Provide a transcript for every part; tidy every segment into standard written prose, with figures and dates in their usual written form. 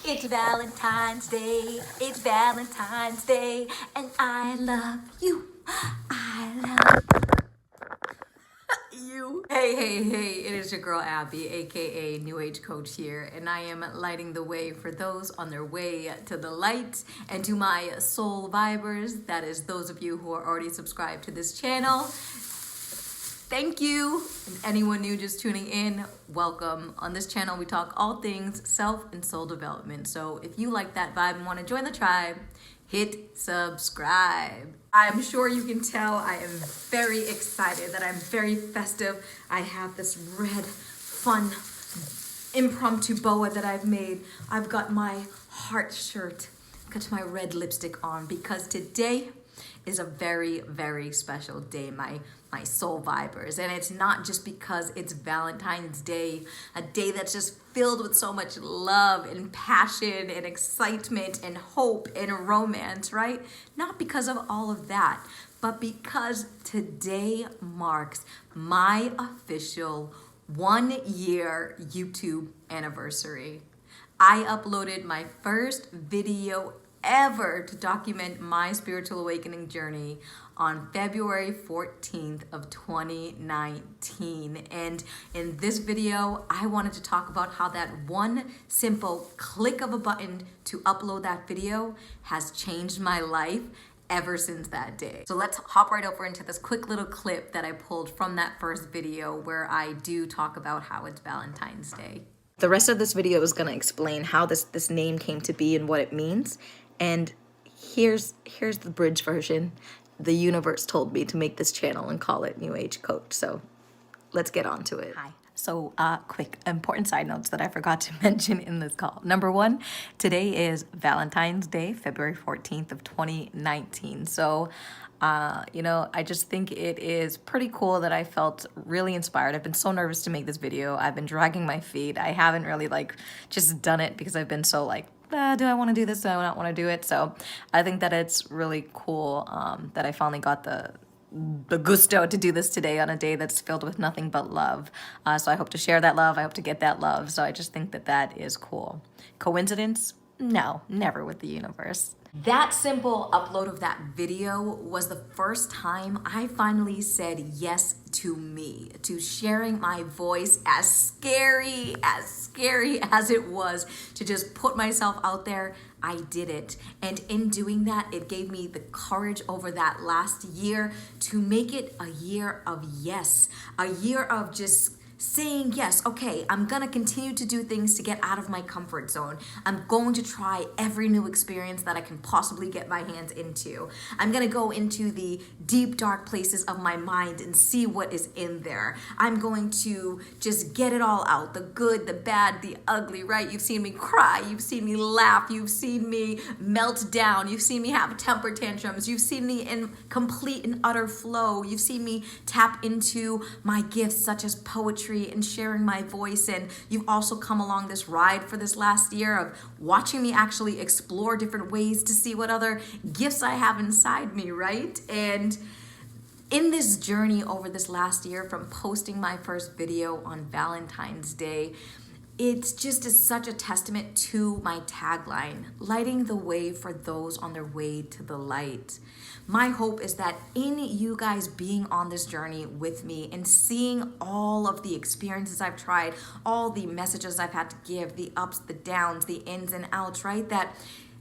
It's Valentine's Day, it's Valentine's Day, and I love you, I love you. Hey, it is your girl Abby, aka New Age Coach here, and I am lighting the way for those on their way to the light, and to my soul vibers, that is those of you who are already subscribed to this channel. Thank you. And anyone new just tuning in, welcome. On this channel, we talk all things self and soul development. So if you like that vibe and want to join the tribe, hit subscribe. I'm sure you can tell I am very excited, that I'm very festive. I have this red, fun, impromptu boa that I've made. I've got my heart shirt, got my red lipstick on, because today is a very, very special day, my soul vibers. And it's not just because it's Valentine's Day, a day that's just filled with so much love and passion and excitement and hope and romance, right? Not because of all of that, but because today marks my official 1-year YouTube anniversary. I uploaded my first video ever to document my spiritual awakening journey on February 14th of 2019. And in this video, I wanted to talk about how that one simple click of a button to upload that video has changed my life ever since that day. So let's hop right over into this quick little clip that I pulled from that first video where I do talk about how it's Valentine's Day. The rest of this video is going to explain how this name came to be and what it means. And here's the bridge version. The universe told me to make this channel and call it New Age Coach. So let's get on to it. Hi. So quick, important side notes that I forgot to mention in this call. Number one, today is Valentine's Day, February 14th of 2019. So I just think it is pretty cool that I felt really inspired. I've been so nervous to make this video. I've been dragging my feet. I haven't really just done it because I've been so do I want to do this? Do I not want to do it? So I think that it's really cool that I finally got the gusto to do this today on a day that's filled with nothing but love. So I hope to share that love. I hope to get that love. So I just think that that is cool. Coincidence? No, never with the universe. That simple upload of that video was the first time I finally said yes to me, to sharing my voice, as scary as it was to just put myself out there. I did it. And in doing that, it gave me the courage over that last year to make it a year of yes, a year of just saying yes. Okay, I'm gonna continue to do things to get out of my comfort zone. I'm going to try every new experience that I can possibly get my hands into. I'm gonna go into the deep, dark places of my mind and see what is in there. I'm going to just get it all out, the good, the bad, the ugly, right? You've seen me cry, you've seen me laugh, you've seen me melt down, you've seen me have temper tantrums, you've seen me in complete and utter flow, you've seen me tap into my gifts such as poetry and sharing my voice. And you've also come along this ride for this last year of watching me actually explore different ways to see what other gifts I have inside me, right? And in this journey over this last year, from posting my first video on Valentine's Day, it's just such a testament to my tagline, lighting the way for those on their way to the light. My hope is that in you guys being on this journey with me and seeing all of the experiences I've tried, all the messages I've had to give, the ups, the downs, the ins and outs, right?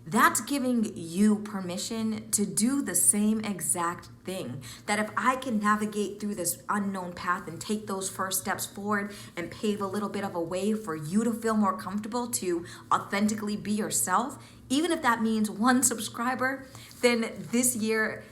That's giving you permission to do the same exact thing. That if I can navigate through this unknown path and take those first steps forward and pave a little bit of a way for you to feel more comfortable to authentically be yourself, even if that means 1 subscriber, then this year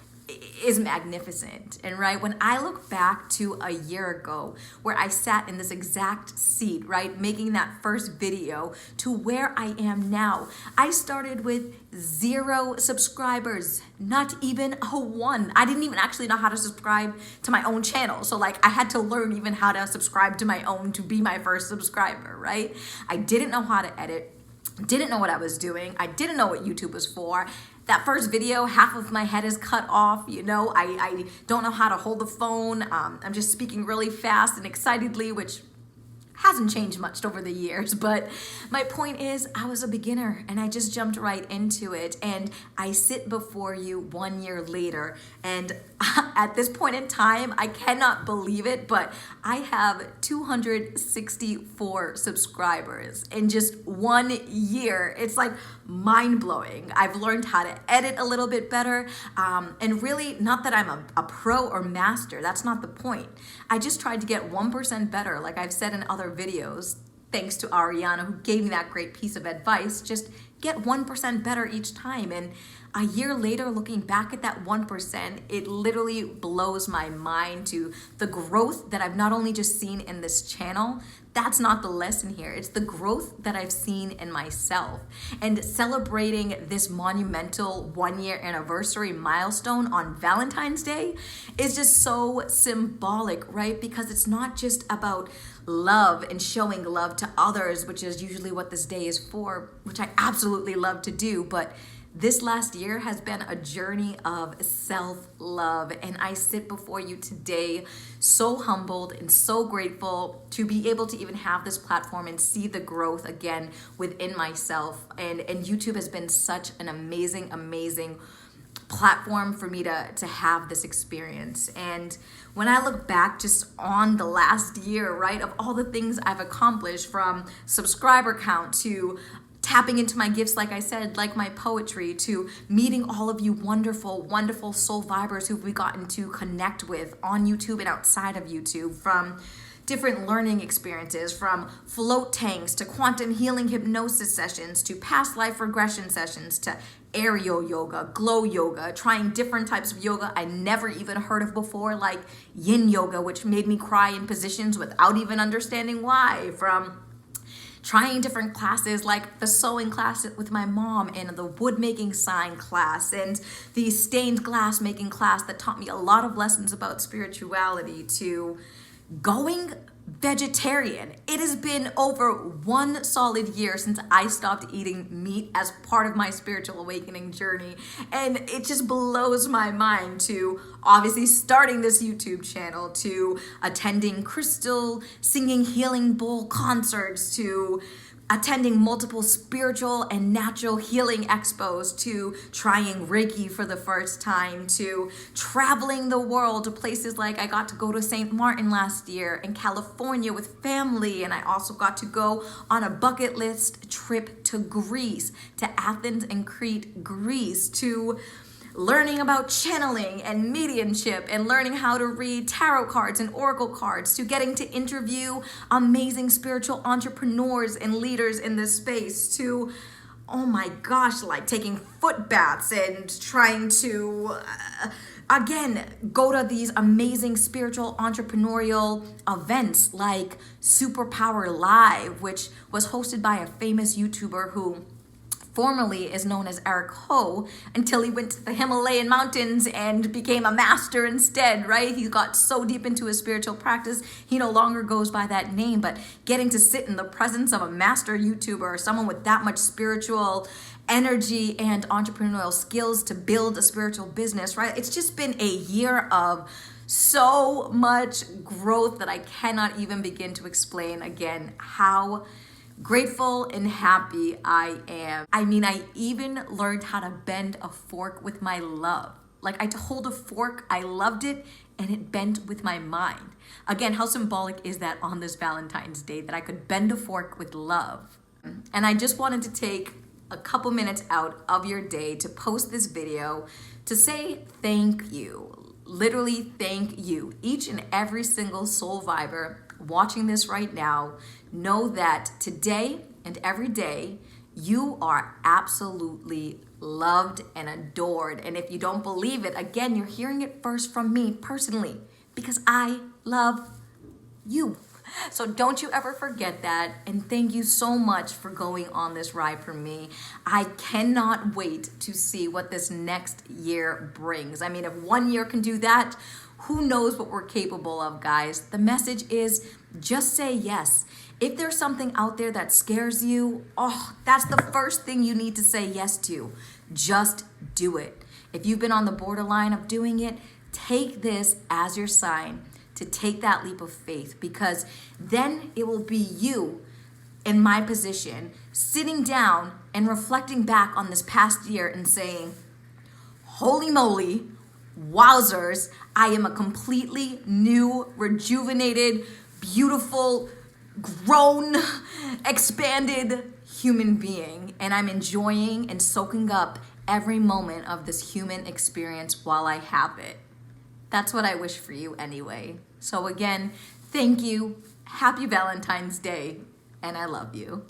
is magnificent. And right, when I look back to a year ago where I sat in this exact seat, right, making that first video, to where I am now, I started with 0 subscribers, not even a 1. I didn't even actually know how to subscribe to my own channel. So I had to learn even how to subscribe to my own to be my first subscriber, right? I didn't know how to edit, didn't know what I was doing. I didn't know what YouTube was for. That first video, half of my head is cut off, I don't know how to hold the phone. I'm just speaking really fast and excitedly, which hasn't changed much over the years, but my point is I was a beginner and I just jumped right into it, and I sit before you 1 year later, and at this point in time, I cannot believe it, but I have 264 subscribers in just 1 year. It's like mind-blowing. I've learned how to edit a little bit better, and really, not that I'm a pro or master, that's not the point. I just tried to get 1% better, like I've said in other videos, thanks to Ariana, who gave me that great piece of advice. Just get 1% better each time. And a year later, looking back at that 1%, it literally blows my mind to the growth that I've not only just seen in this channel. That's not the lesson here. It's the growth that I've seen in myself. And celebrating this monumental 1 year anniversary milestone on Valentine's Day is just so symbolic, right? Because it's not just about love and showing love to others, which is usually what this day is for, which I absolutely love to do, but this last year has been a journey of self-love, and I sit before you today so humbled and so grateful to be able to even have this platform and see the growth again within myself. And YouTube has been such an amazing platform for me to have this experience. And when I look back just on the last year, right, of all the things I've accomplished, from subscriber count to tapping into my gifts, like I said, like my poetry, to meeting all of you wonderful soul vibers who we've gotten to connect with on YouTube and outside of YouTube, from different learning experiences, from float tanks to quantum healing hypnosis sessions to past life regression sessions to aerial yoga, glow yoga, trying different types of yoga I never even heard of before, like yin yoga, which made me cry in positions without even understanding why, from trying different classes like the sewing class with my mom and the wood making sign class and the stained glass making class that taught me a lot of lessons about spirituality, to going vegetarian. It has been over 1 solid year since I stopped eating meat as part of my spiritual awakening journey. And it just blows my mind, to obviously starting this YouTube channel, to attending crystal singing healing bowl concerts, to attending multiple spiritual and natural healing expos, to trying Reiki for the first time, to traveling the world to places like I got to go to St. Martin last year in California with family, and I also got to go on a bucket list trip to Greece, to Athens and Crete, Greece, to learning about channeling and mediumship and learning how to read tarot cards and oracle cards, to getting to interview amazing spiritual entrepreneurs and leaders in this space, to, oh my gosh, like taking foot baths and trying to, again, go to these amazing spiritual entrepreneurial events like Superpower Live, which was hosted by a famous YouTuber who formerly is known as Eric Ho, until he went to the Himalayan mountains and became a master instead, right? He got so deep into his spiritual practice, he no longer goes by that name, but getting to sit in the presence of a master YouTuber, or someone with that much spiritual energy and entrepreneurial skills to build a spiritual business, right? It's just been a year of so much growth that I cannot even begin to explain again how grateful and happy I am. I mean, I even learned how to bend a fork with my love. Like, I to hold a fork, I loved it, and it bent with my mind. Again, how symbolic is that on this Valentine's Day, that I could bend a fork with love? And I just wanted to take a couple minutes out of your day to post this video to say thank you. Literally thank you. Each and every single soul viber watching this right now, know that today and every day you are absolutely loved and adored. And if you don't believe it, again, you're hearing it first from me personally, because I love you. So don't you ever forget that. And thank you so much for going on this ride for me. I cannot wait to see what this next year brings. I mean, if 1 year can do that, who knows what we're capable of, guys. The message is just say yes. If there's something out there that scares you, oh, that's the first thing you need to say yes to. Just do it. If you've been on the borderline of doing it, take this as your sign to take that leap of faith, because then it will be you in my position sitting down and reflecting back on this past year and saying, holy moly, wowzers, I am a completely new, rejuvenated, beautiful, grown, expanded human being, and I'm enjoying and soaking up every moment of this human experience while I have it. That's what I wish for you anyway. So again, thank you, happy Valentine's Day, and I love you.